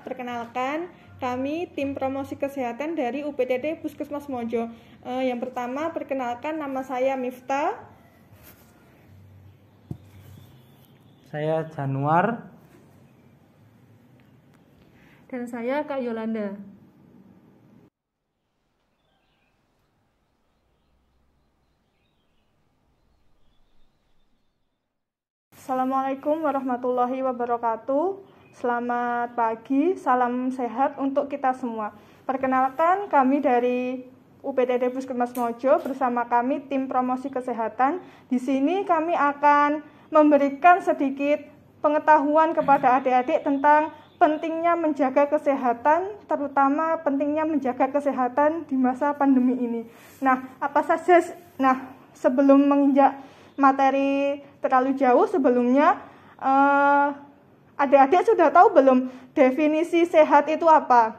perkenalkan, kami tim promosi kesehatan dari UPTD Puskesmas Mojo. Yang pertama, perkenalkan, nama saya Miftah. Saya Januar. Dan saya Kak Yolanda. Assalamualaikum warahmatullahi wabarakatuh. Selamat pagi, salam sehat untuk kita semua. Perkenalkan, kami dari UPTD Puskesmas Mojo bersama kami tim promosi kesehatan. Di sini kami akan memberikan sedikit pengetahuan kepada adik-adik tentang pentingnya menjaga kesehatan, terutama pentingnya menjaga kesehatan di masa pandemi ini. Nah, apa saja? Nah, sebelum menginjak materi terlalu jauh, sebelumnya adik-adik sudah tahu belum definisi sehat itu apa?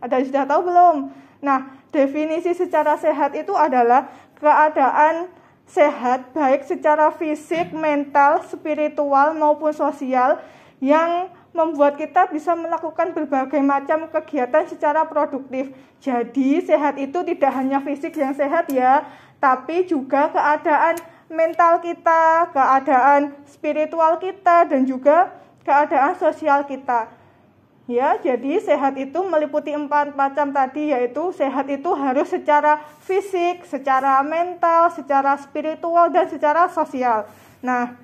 Ada yang sudah tahu belum? Nah, definisi secara sehat itu adalah keadaan sehat baik secara fisik, mental, spiritual maupun sosial yang membuat kita bisa melakukan berbagai macam kegiatan secara produktif. Jadi, sehat itu tidak hanya fisik yang sehat ya, tapi juga keadaan mental kita, keadaan spiritual kita, dan juga keadaan sosial kita. Ya, jadi sehat itu meliputi 4 macam tadi, yaitu sehat itu harus secara fisik, secara mental, secara spiritual, dan secara sosial. Nah,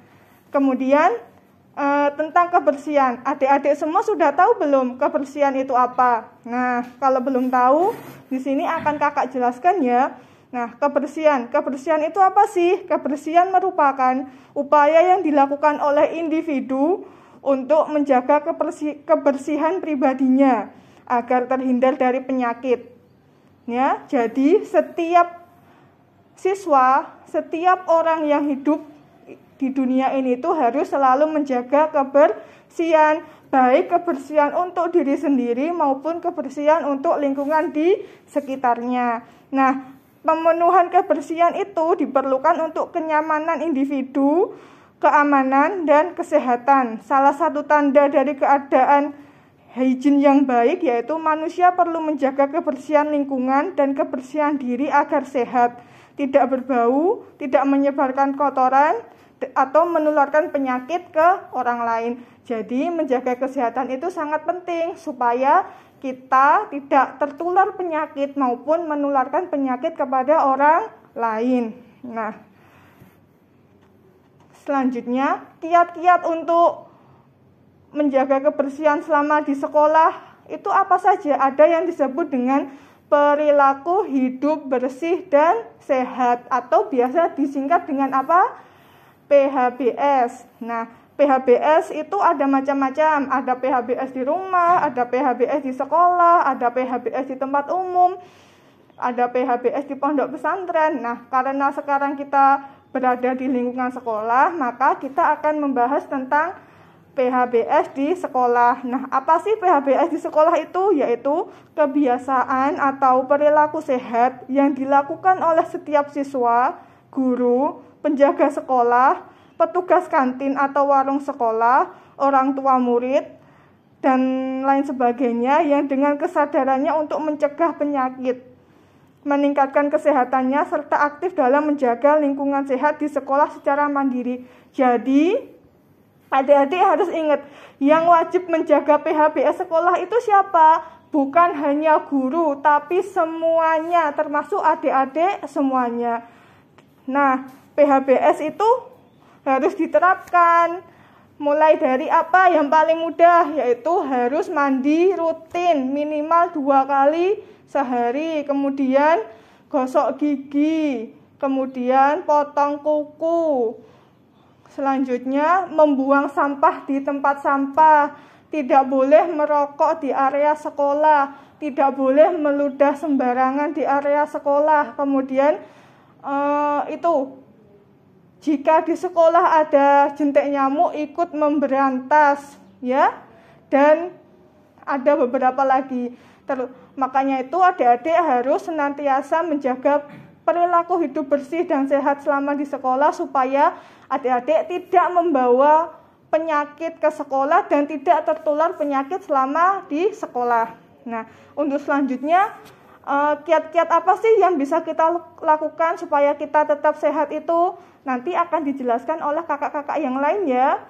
kemudian tentang kebersihan. Adik-adik semua sudah tahu belum kebersihan itu apa? Nah, kalau belum tahu, di sini akan kakak jelaskan ya. Nah, kebersihan itu apa sih? Kebersihan merupakan upaya yang dilakukan oleh individu untuk menjaga kebersihan pribadinya agar terhindar dari penyakit. Ya, jadi setiap siswa, setiap orang yang hidup di dunia ini itu harus selalu menjaga kebersihan, baik kebersihan untuk diri sendiri maupun kebersihan untuk lingkungan di sekitarnya. Nah, pemenuhan kebersihan itu diperlukan untuk kenyamanan individu, keamanan, dan kesehatan. Salah satu tanda dari keadaan hygiene yang baik yaitu manusia perlu menjaga kebersihan lingkungan dan kebersihan diri agar sehat, tidak berbau, tidak menyebarkan kotoran, atau menularkan penyakit ke orang lain. Jadi menjaga kesehatan itu sangat penting supaya kita tidak tertular penyakit maupun menularkan penyakit kepada orang lain. Nah, selanjutnya, kiat-kiat untuk menjaga kebersihan selama di sekolah itu apa saja? Ada yang disebut dengan perilaku hidup bersih dan sehat, atau biasa disingkat dengan apa? PHBS. Nah, PHBS itu ada macam-macam. Ada PHBS di rumah, ada PHBS di sekolah, ada PHBS di tempat umum, ada PHBS di pondok pesantren. Nah, karena sekarang kita berada di lingkungan sekolah, maka kita akan membahas tentang PHBS di sekolah. Nah, apa sih PHBS di sekolah itu? Yaitu kebiasaan atau perilaku sehat yang dilakukan oleh setiap siswa, guru, penjaga sekolah, petugas kantin atau warung sekolah, orang tua murid, dan lain sebagainya yang dengan kesadarannya untuk mencegah penyakit, meningkatkan kesehatannya, serta aktif dalam menjaga lingkungan sehat di sekolah secara mandiri. Jadi, adik-adik harus ingat, yang wajib menjaga PHBS sekolah itu siapa? Bukan hanya guru, tapi semuanya, termasuk adik-adik semuanya. Nah, PHBS itu harus diterapkan. Mulai dari apa? Yang paling mudah yaitu harus mandi rutin minimal 2 kali sehari. Kemudian gosok gigi. Kemudian potong kuku. Selanjutnya membuang sampah di tempat sampah. Tidak boleh merokok di area sekolah. Tidak boleh meludah sembarangan di area sekolah. Kemudian jika di sekolah ada jentik nyamuk, ikut memberantas, ya. Dan ada beberapa lagi. Makanya itu adik-adik harus senantiasa menjaga perilaku hidup bersih dan sehat selama di sekolah supaya adik-adik tidak membawa penyakit ke sekolah dan tidak tertular penyakit selama di sekolah. Nah, untuk selanjutnya, kiat-kiat apa sih yang bisa kita lakukan supaya kita tetap sehat itu nanti akan dijelaskan oleh kakak-kakak yang lain ya.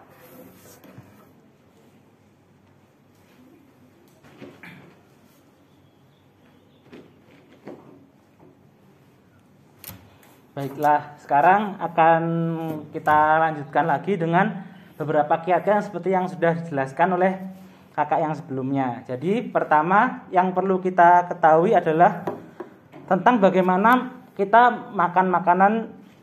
Baiklah, sekarang akan kita lanjutkan lagi dengan beberapa kiat-kiat seperti yang sudah dijelaskan oleh kakak yang sebelumnya. Jadi pertama yang perlu kita ketahui adalah tentang bagaimana kita makan makanan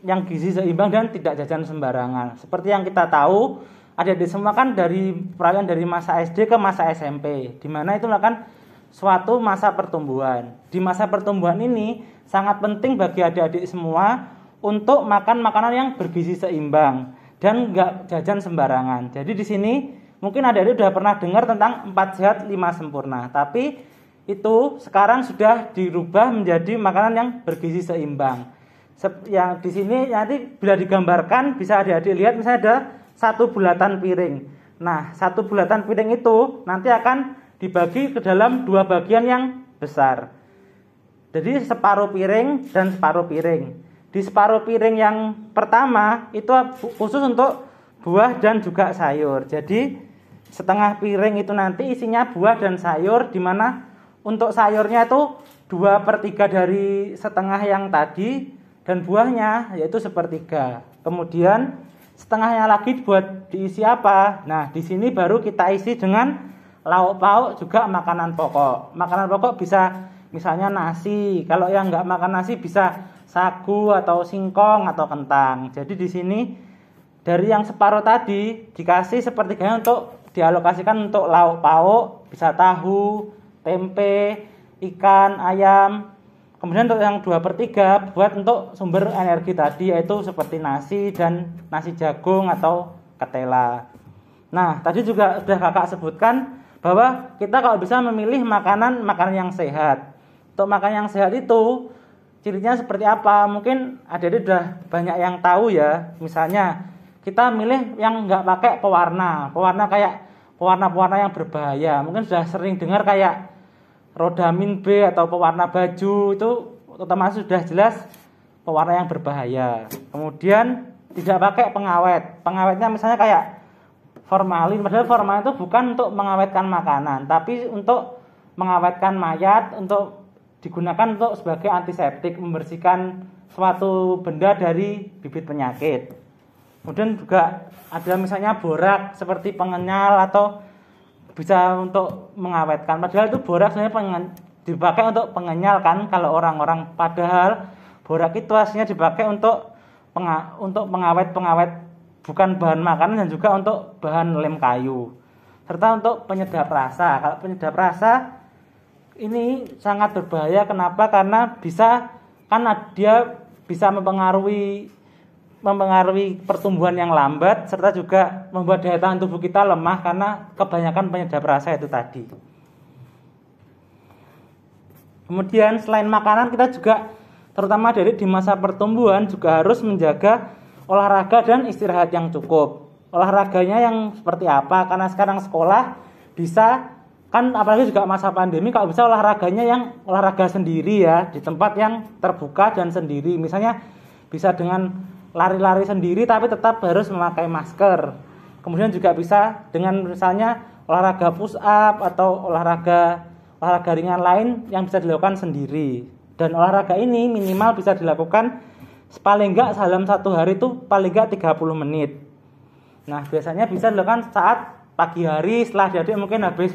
yang gizi seimbang dan tidak jajan sembarangan. Seperti yang kita tahu, adik-adik semua kan dari peralihan dari masa SD ke masa SMP, di mana itu kan suatu masa pertumbuhan. Di masa pertumbuhan ini sangat penting bagi adik-adik semua untuk makan makanan yang bergizi seimbang dan enggak jajan sembarangan. Jadi di sini mungkin adik-adik sudah pernah dengar tentang 4 sehat 5 sempurna, tapi itu sekarang sudah dirubah menjadi makanan yang bergizi seimbang. Yang di sini nanti bila digambarkan bisa adik-adik lihat misalnya ada 1 bulatan piring. Nah, 1 bulatan piring itu nanti akan dibagi ke dalam 2 bagian yang besar. Jadi separuh piring dan separuh piring. Di separuh piring yang pertama itu khusus untuk buah dan juga sayur. Jadi setengah piring itu nanti isinya buah dan sayur, di mana untuk sayurnya itu 2/3 dari setengah yang tadi dan buahnya yaitu 1/3. Kemudian setengahnya lagi buat diisi apa? Nah, di sini baru kita isi dengan lauk pauk juga makanan pokok. Makanan pokok bisa misalnya nasi. Kalau yang nggak makan nasi bisa sagu atau singkong atau kentang. Jadi di sini dari yang separuh tadi dikasih 1/3 untuk dialokasikan untuk lauk pauk, bisa tahu, tempe, ikan, ayam. Kemudian untuk yang 2/3 buat untuk sumber energi tadi, yaitu seperti nasi dan nasi jagung atau ketela. Nah, tadi juga sudah kakak sebutkan bahwa kita kalau bisa memilih makanan yang sehat. Untuk makanan yang sehat itu cirinya seperti apa? Mungkin adik-adik sudah banyak yang tahu ya. Misalnya kita milih yang nggak pakai pewarna kayak pewarna yang berbahaya. Mungkin sudah sering dengar kayak rodamin B atau pewarna baju, itu otomatis sudah jelas pewarna yang berbahaya. Kemudian tidak pakai pengawet. Pengawetnya misalnya kayak formalin. Padahal formalin itu bukan untuk mengawetkan makanan, tapi untuk mengawetkan mayat, untuk digunakan untuk sebagai antiseptik, membersihkan suatu benda dari bibit penyakit. Kemudian juga ada misalnya borak seperti pengenyal atau bisa untuk mengawetkan. Padahal itu borak sebenarnya dipakai untuk pengenyal kan kalau orang-orang, padahal borak itu aslinya dipakai untuk pengawet bukan bahan makanan, dan juga untuk bahan lem kayu, serta untuk penyedap rasa. Kalau penyedap rasa ini sangat berbahaya. Kenapa? Karena dia bisa mempengaruhi pertumbuhan yang lambat, serta juga membuat daya tahan tubuh kita lemah karena kebanyakan penyedap rasa itu tadi. Kemudian selain makanan, kita juga terutama di masa pertumbuhan juga harus menjaga olahraga dan istirahat yang cukup. Olahraganya yang seperti apa? Karena sekarang sekolah bisa kan, apalagi juga masa pandemi, kalau bisa olahraganya yang olahraga sendiri ya, di tempat yang terbuka dan sendiri. Misalnya bisa dengan lari-lari sendiri tapi tetap harus memakai masker. Kemudian juga bisa dengan misalnya olahraga push up atau olahraga ringan lain yang bisa dilakukan sendiri. Dan olahraga ini minimal bisa dilakukan paling enggak dalam 1 hari itu paling enggak 30 menit. Nah, biasanya bisa dilakukan saat pagi hari setelah jadi mungkin habis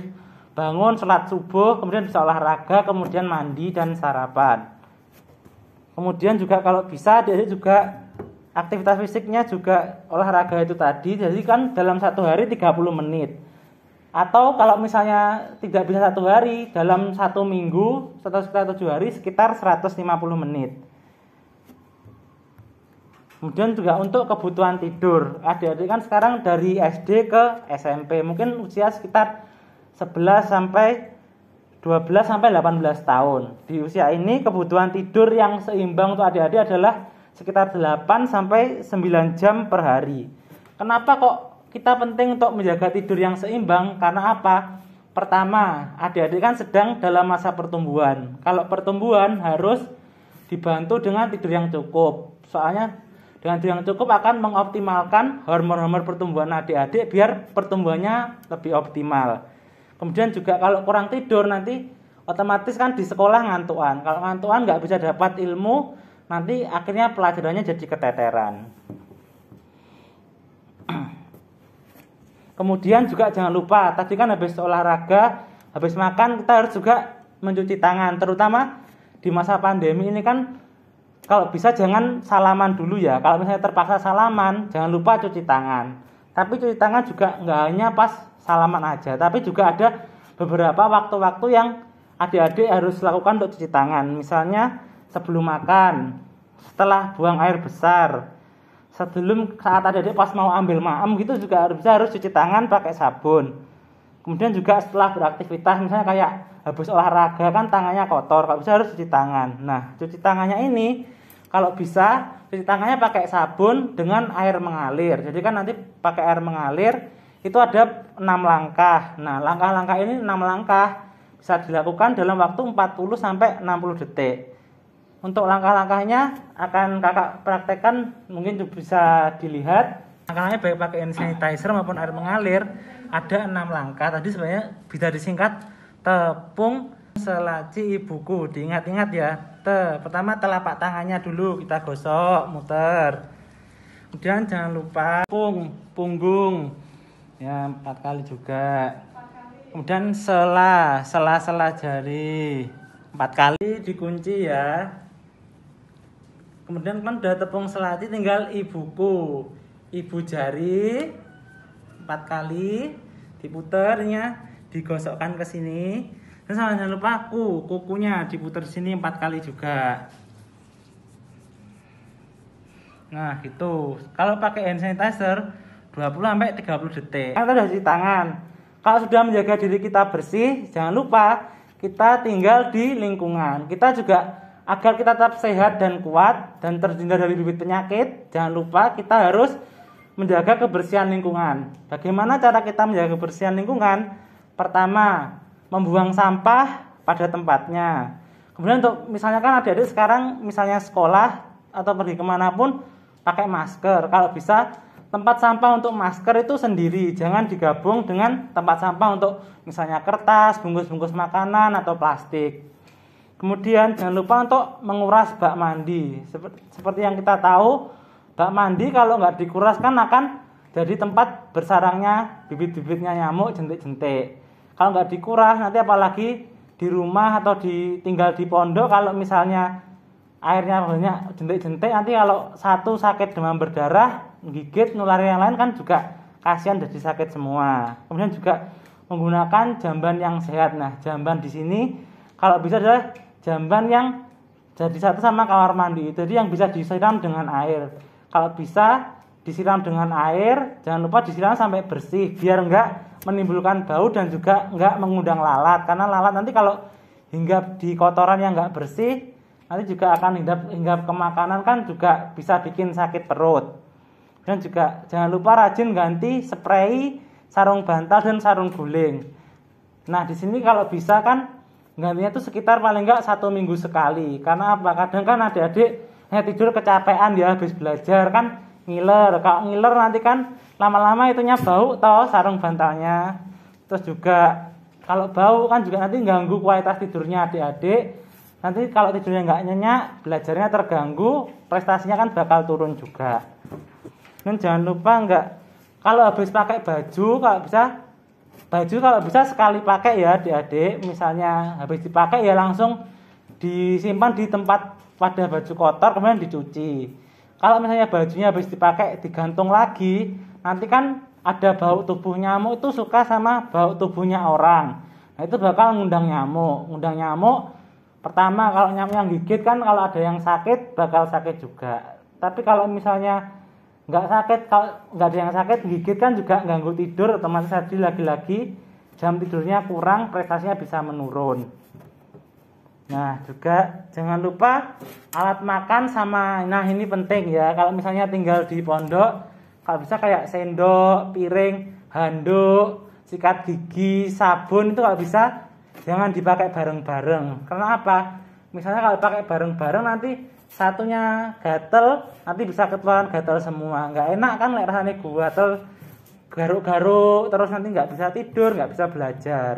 bangun sholat subuh, kemudian bisa olahraga, kemudian mandi dan sarapan. Kemudian juga kalau bisa jadi juga aktivitas fisiknya juga olahraga itu tadi, jadi kan dalam 1 hari 30 menit. Atau kalau misalnya tidak bisa 1 hari, dalam 1 minggu atau sekitar 7 hari sekitar 150 menit. Kemudian juga untuk kebutuhan tidur, adik-adik kan sekarang dari SD ke SMP mungkin usia sekitar 11 sampai 12 sampai 18 tahun. Di usia ini kebutuhan tidur yang seimbang untuk adik-adik adalah sekitar 8 sampai 9 jam per hari. Kenapa kok kita penting untuk menjaga tidur yang seimbang karena apa? Pertama, adik-adik kan sedang dalam masa pertumbuhan. Kalau pertumbuhan harus dibantu dengan tidur yang cukup. Soalnya dengan tidur yang cukup akan mengoptimalkan hormon-hormon pertumbuhan adik-adik biar pertumbuhannya lebih optimal. Kemudian juga kalau kurang tidur nanti otomatis kan di sekolah ngantuan. Kalau ngantuan nggak bisa dapat ilmu, nanti akhirnya pelajarannya jadi keteteran. Kemudian juga jangan lupa, tadi kan habis olahraga, habis makan kita harus juga mencuci tangan. Terutama di masa pandemi ini kan kalau bisa jangan salaman dulu ya. Kalau misalnya terpaksa salaman, jangan lupa cuci tangan. Tapi cuci tangan juga nggak hanya pas salaman aja, tapi juga ada beberapa waktu-waktu yang adik-adik harus lakukan untuk cuci tangan. Misalnya sebelum makan, setelah buang air besar, sebelum saat adik-adik pas mau ambil maem gitu juga harus cuci tangan pakai sabun. Kemudian juga setelah beraktivitas misalnya kayak habis olahraga kan tangannya kotor, kalau bisa harus cuci tangan. Nah, cuci tangannya ini kalau bisa cuci tangannya pakai sabun dengan air mengalir. Jadi kan nanti pakai air mengalir itu ada 6 langkah. Nah, langkah-langkah ini 6 langkah bisa dilakukan dalam waktu 40 sampai 60 detik. Untuk langkah-langkahnya akan kakak praktekkan, mungkin bisa dilihat. Langkahnya baik pakai hand sanitizer maupun air mengalir. Ada 6 langkah. Tadi sebenarnya bisa disingkat tepung selaci ibuku. Diingat-ingat ya. Pertama telapak tangannya dulu kita gosok, muter. Kemudian jangan lupa punggung. Ya, 4 kali juga. Kemudian sela jari 4 kali dikunci ya. Kemudian kan udah tepung selati, tinggal ibuku. Ibu jari 4 kali diputernya, digosokkan ke sini. Dan jangan lupa kukunya diputer sini 4 kali juga. Nah, gitu. Kalau pakai hand sanitizer 20 sampai 30 detik. Kita udah cuci tangan. Kalau sudah menjaga diri kita bersih, jangan lupa kita tinggal di lingkungan. Kita juga agar kita tetap sehat dan kuat dan terhindar dari bibit penyakit, jangan lupa kita harus menjaga kebersihan lingkungan. Bagaimana cara kita menjaga kebersihan lingkungan? Pertama, membuang sampah pada tempatnya. Kemudian untuk misalnya kan adik-adik sekarang misalnya sekolah atau pergi kemanapun pakai masker. Kalau bisa tempat sampah untuk masker itu sendiri, jangan digabung dengan tempat sampah untuk misalnya kertas, bungkus-bungkus makanan atau plastik. Kemudian jangan lupa untuk menguras bak mandi. Seperti yang kita tahu, bak mandi kalau nggak dikuras kan akan jadi tempat bersarangnya bibit-bibitnya nyamuk, jentik-jentik. Kalau nggak dikuras nanti apalagi di rumah atau tinggal di pondok, kalau misalnya airnya banyak jentik-jentik, nanti kalau satu sakit demam berdarah, gigit nularin yang lain kan juga kasihan, jadi sakit semua. Kemudian juga menggunakan jamban yang sehat. Nah, jamban di sini kalau bisa adalah jamban yang jadi satu sama kamar mandi. Jadi yang bisa disiram dengan air. Kalau bisa disiram dengan air, jangan lupa disiram sampai bersih biar enggak menimbulkan bau dan juga enggak mengundang lalat. Karena lalat nanti kalau hinggap di kotoran yang enggak bersih, nanti juga akan hinggap ke makanan kan juga bisa bikin sakit perut. Dan juga jangan lupa rajin ganti spray sarung bantal dan sarung guling. Nah, di sini kalau bisa kan gantinya itu sekitar paling enggak 1 minggu sekali. Karena apa? Kadang kan adik-adik tidur kecapean ya habis belajar kan ngiler. Kalau ngiler nanti kan lama-lama itunya bau toh sarung bantalnya. Terus juga kalau bau kan juga nanti ganggu kualitas tidurnya adik-adik. Nanti kalau tidurnya enggak nyenyak, belajarnya terganggu, prestasinya kan bakal turun juga. Dan jangan lupa kalau habis pakai baju, kalau bisa sekali pakai ya adik-adik. Misalnya habis dipakai ya langsung disimpan di tempat wadah baju kotor kemudian dicuci. Kalau misalnya bajunya habis dipakai digantung lagi, nanti kan ada bau tubuh nyamuk, itu suka sama bau tubuhnya orang. Nah, itu bakal ngundang nyamuk. Pertama kalau nyamuk yang gigit kan kalau ada yang sakit bakal sakit juga. Tapi kalau misalnya nggak sakit, kalau nggak ada yang sakit gigit kan juga ganggu tidur, otomatis tadi lagi-lagi jam tidurnya kurang, prestasinya bisa menurun. Nah, juga jangan lupa alat makan sama, nah ini penting ya, kalau misalnya tinggal di pondok Kalau bisa kayak sendok, piring, handuk, sikat gigi, sabun itu kalau bisa jangan dipakai bareng-bareng. Karena apa? Misalnya kalau pakai bareng-bareng nanti satunya gatel, nanti bisa ketularan gatel semua. Nggak enak kan lek rasane gatel garuk-garuk terus nanti nggak bisa tidur, nggak bisa belajar.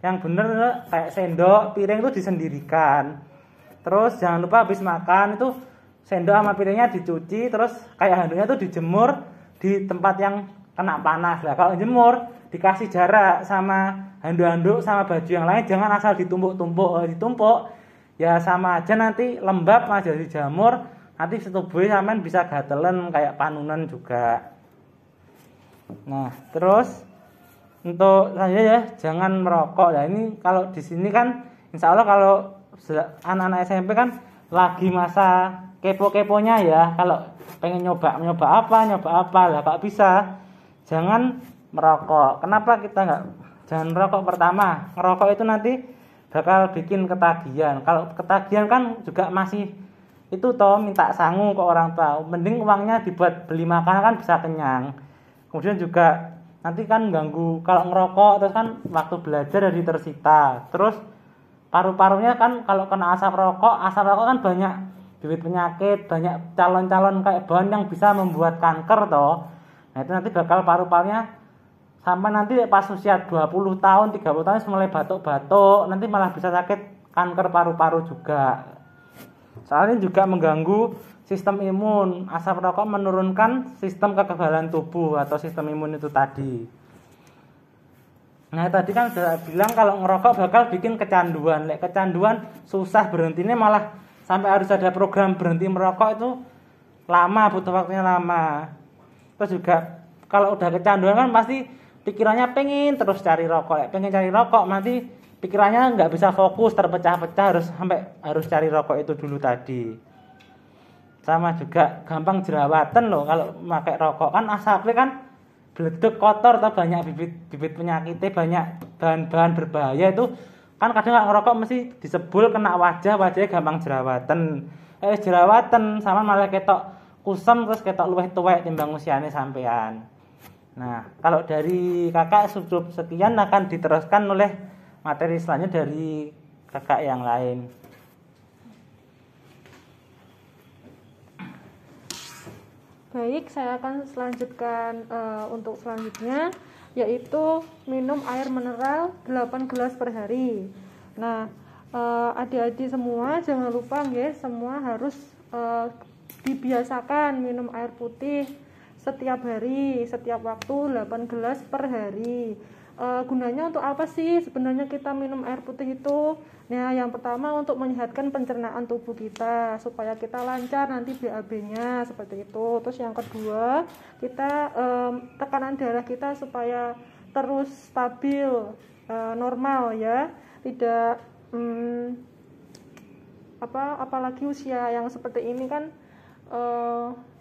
Yang bener kayak sendok, piring itu disendirikan. Terus jangan lupa habis makan itu sendok sama piringnya dicuci, terus kayak handuknya tuh dijemur di tempat yang kena panas lah. Kalau jemur dikasih jarak sama handuk-handuk sama baju yang lain, jangan asal ditumpuk ya sama aja nanti lembab aja dijamur, nanti setubuhnya sampean bisa gatelen kayak panunan juga. Nah, terus untuk saya ya jangan merokok. Nah, ini kalau di sini kan insya Allah kalau anak-anak SMP kan lagi masa kepo-keponya ya, kalau pengen nyoba apa lah Pak bisa jangan merokok. Kenapa kita jangan merokok? Pertama, ngerokok itu nanti bakal bikin ketagihan. Kalau ketagihan kan juga masih itu toh minta sangu ke orang tua. Mending uangnya dibuat beli makanan kan bisa kenyang. Kemudian juga nanti kan ganggu kalau ngerokok terus kan waktu belajar jadi tersita. Terus paru-parunya kan kalau kena asap rokok kan banyak bibit penyakit, banyak calon-calon kayak bahan yang bisa membuat kanker toh. Nah, itu nanti bakal paru-parunya sampai nanti pas usia 20 tahun, 30 tahun mulai batuk-batuk, nanti malah bisa sakit kanker paru-paru juga. Soalnya juga mengganggu sistem imun. Asap rokok menurunkan sistem kekebalan tubuh atau sistem imun itu tadi. Nah, tadi kan sudah bilang kalau ngerokok bakal bikin kecanduan. Lek kecanduan susah berhentinya, malah sampai harus ada program berhenti merokok itu lama, butuh waktunya lama. Terus juga kalau udah kecanduan kan pasti pikirannya pengen terus cari rokok. Pengen cari rokok nanti pikirannya nggak bisa fokus, terpecah-pecah, harus cari rokok itu dulu tadi. Sama juga gampang jerawatan loh kalau pakai rokok, kan asapnya kan beledek kotor atau banyak bibit penyakitnya, banyak bahan-bahan berbahaya itu kan kadang ngerokok mesti disebul kena wajahnya gampang jerawatan. Jerawatan sama malah ketok kusam terus ketok luwih tuwek timbang usiane sampean. Nah, kalau dari kakak cukup sekian, akan diteruskan oleh materi selanjutnya dari kakak yang lain. Baik, saya akan selanjutkan untuk selanjutnya, yaitu minum air mineral 8 gelas per hari. Nah, adik-adik semua jangan lupa nggih, semua harus dibiasakan minum air putih setiap hari, setiap waktu 8 gelas per hari. Gunanya untuk apa sih sebenarnya kita minum air putih itu? Nah, yang pertama untuk menyehatkan pencernaan tubuh kita supaya kita lancar nanti BAB-nya seperti itu. Terus yang kedua, kita tekanan darah kita supaya terus stabil, normal ya, tidak apalagi usia yang seperti ini kan,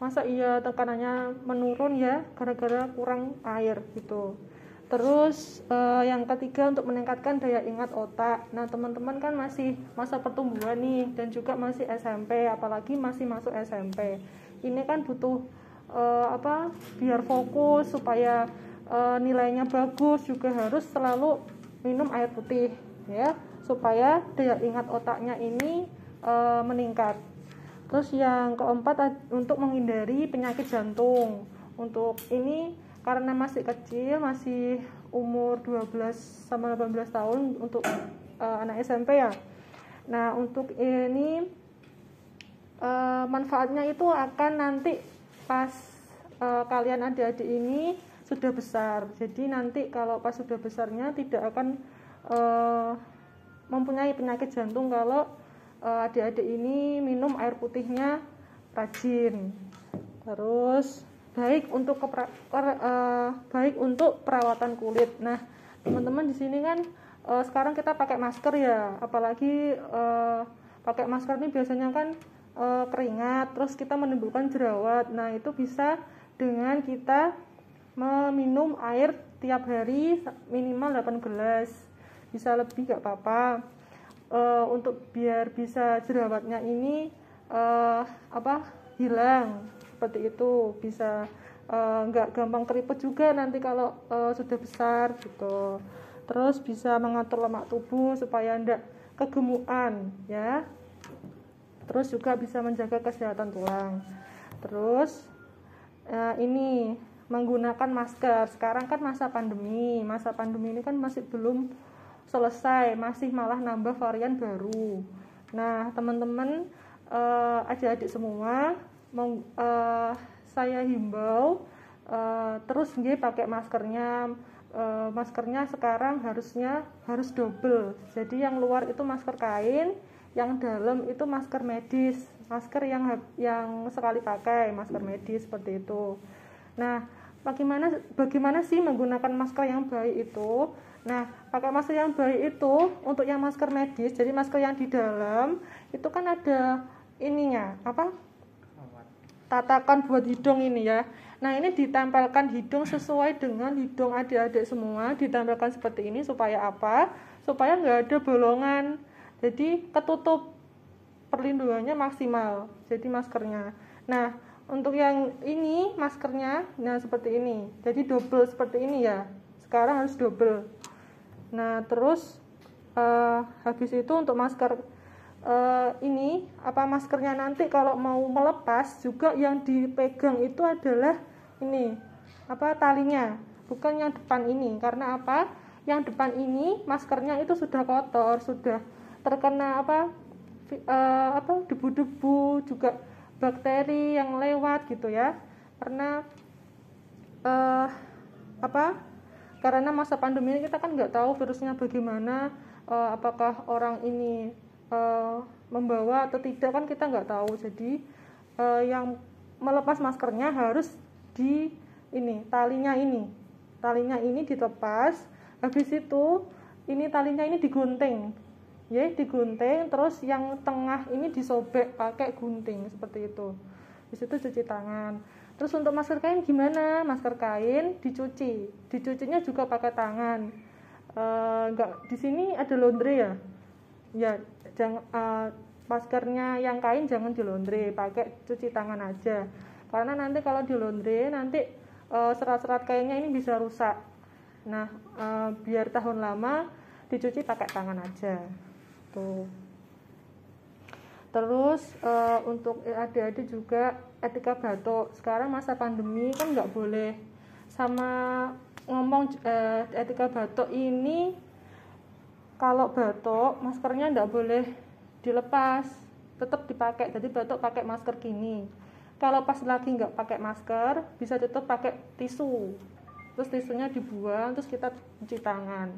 masa iya tekanannya menurun ya gara-gara kurang air gitu. Terus yang ketiga untuk meningkatkan daya ingat otak. Nah, teman-teman kan masih masa pertumbuhan nih dan juga masih SMP, apalagi masih masuk SMP. Ini kan butuh biar fokus supaya nilainya bagus, juga harus selalu minum air putih ya, supaya daya ingat otaknya ini meningkat. Terus yang keempat untuk menghindari penyakit jantung. Untuk ini karena masih kecil, masih umur 12 sama 18 tahun untuk anak SMP ya. Nah, untuk ini manfaatnya itu akan nanti pas kalian adik-adik ini sudah besar. Jadi nanti kalau pas sudah besarnya tidak akan mempunyai penyakit jantung kalau adik-adik ini minum air putihnya rajin. Terus baik untuk perawatan kulit. Nah, teman-teman di sini kan sekarang kita pakai masker ya, apalagi pakai masker ini biasanya kan keringat, terus kita menimbulkan jerawat. Nah, itu bisa dengan kita meminum air tiap hari minimal 8 gelas, bisa lebih gak apa-apa. Untuk biar bisa jerawatnya ini hilang seperti itu, bisa nggak gampang keriput juga nanti kalau sudah besar gitu. Terus bisa mengatur lemak tubuh supaya tidak kegemukan ya. Terus juga bisa menjaga kesehatan tulang. Terus ini menggunakan masker. Sekarang kan masa pandemi ini kan masih belum selesai, masih malah nambah varian baru. Nah teman-teman, adik-adik semua, saya himbau terus nggih pakai maskernya. Maskernya sekarang harus double. Jadi yang luar itu masker kain, yang dalam itu masker medis, masker yang sekali pakai, masker medis seperti itu. Nah, bagaimana sih menggunakan masker yang baik itu? Nah, pakai masker yang baik itu untuk yang masker medis, jadi masker yang di dalam itu kan ada ininya, tatakan buat hidung ini ya. Nah, ini ditempelkan hidung sesuai dengan hidung adik-adik semua, ditempelkan seperti ini supaya apa? Supaya nggak ada bolongan. Jadi ketutup, perlindungannya maksimal. Jadi maskernya. Nah, untuk yang ini maskernya, nah seperti ini. Jadi double seperti ini ya. Sekarang harus double. Nah, terus habis itu untuk masker ini maskernya nanti kalau mau melepas juga yang dipegang itu adalah ini talinya, bukan yang depan ini. Karena apa? Yang depan ini maskernya itu sudah kotor, sudah terkena debu-debu, juga bakteri yang lewat gitu ya. Karena karena masa pandemi ini kita kan nggak tahu virusnya bagaimana, apakah orang ini membawa atau tidak, kan kita nggak tahu. Jadi yang melepas maskernya harus di talinya ini dilepas. Habis itu ini talinya ini digunting ya, terus yang tengah ini disobek pakai gunting seperti itu. Di situ cuci tangan. Terus untuk masker kain gimana? Masker kain dicucinya juga pakai tangan. Di sini ada laundry ya, jangan maskernya yang kain jangan di laundry, pakai cuci tangan aja. Karena nanti kalau di laundry nanti serat-serat kainnya ini bisa rusak. Nah, biar tahan lama dicuci pakai tangan aja. Tuh. Terus untuk adik-adik juga etika batuk. Sekarang masa pandemi kan nggak boleh sama ngomong etika batuk ini. Kalau batuk maskernya nggak boleh dilepas, tetap dipakai. Jadi batuk pakai masker gini. Kalau pas lagi nggak pakai masker, bisa tetap pakai tisu. Terus tisunya dibuang, terus kita cuci tangan.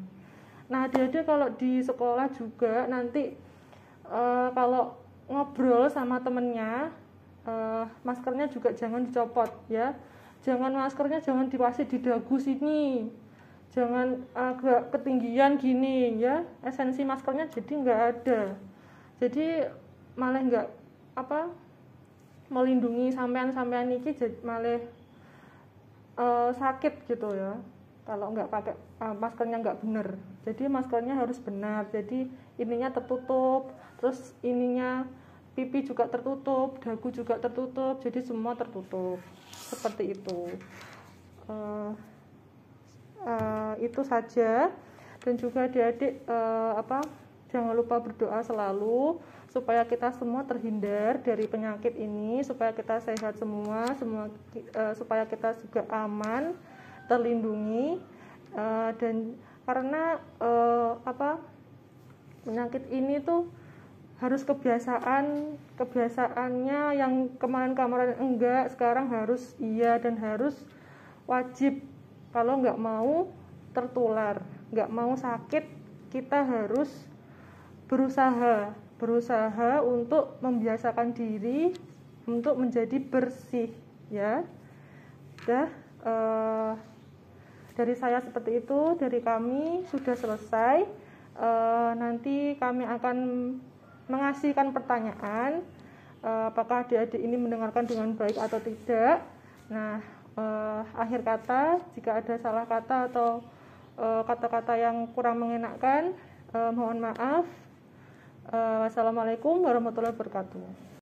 Nah, adik-adik kalau di sekolah juga nanti kalau ngobrol sama temennya, maskernya juga jangan dicopot ya. Maskernya jangan dipasang di dagu sini. Jangan agak ketinggian gini ya. Esensi maskernya jadi nggak ada. Jadi malah nggak melindungi sampean ini, jadi malah sakit gitu ya. Kalau nggak pakai maskernya nggak benar. Jadi maskernya harus benar. Jadi ininya tertutup, terus ininya pipi juga tertutup, dagu juga tertutup. Jadi semua tertutup seperti itu. Itu saja. Dan juga adik-adik jangan lupa berdoa selalu supaya kita semua terhindar dari penyakit ini, supaya kita sehat semua supaya kita juga aman, terlindungi, dan karena penyakit ini tuh harus kebiasaannya yang kemarin enggak, sekarang harus iya dan harus wajib. Kalau nggak mau tertular, nggak mau sakit, kita harus berusaha untuk membiasakan diri untuk menjadi bersih ya. Dari saya seperti itu, dari kami sudah selesai. Nanti kami akan mengasihkan pertanyaan, apakah adik-adik ini mendengarkan dengan baik atau tidak. Nah, akhir kata, jika ada salah kata atau kata-kata yang kurang mengenakan, mohon maaf. Wassalamualaikum warahmatullahi wabarakatuh.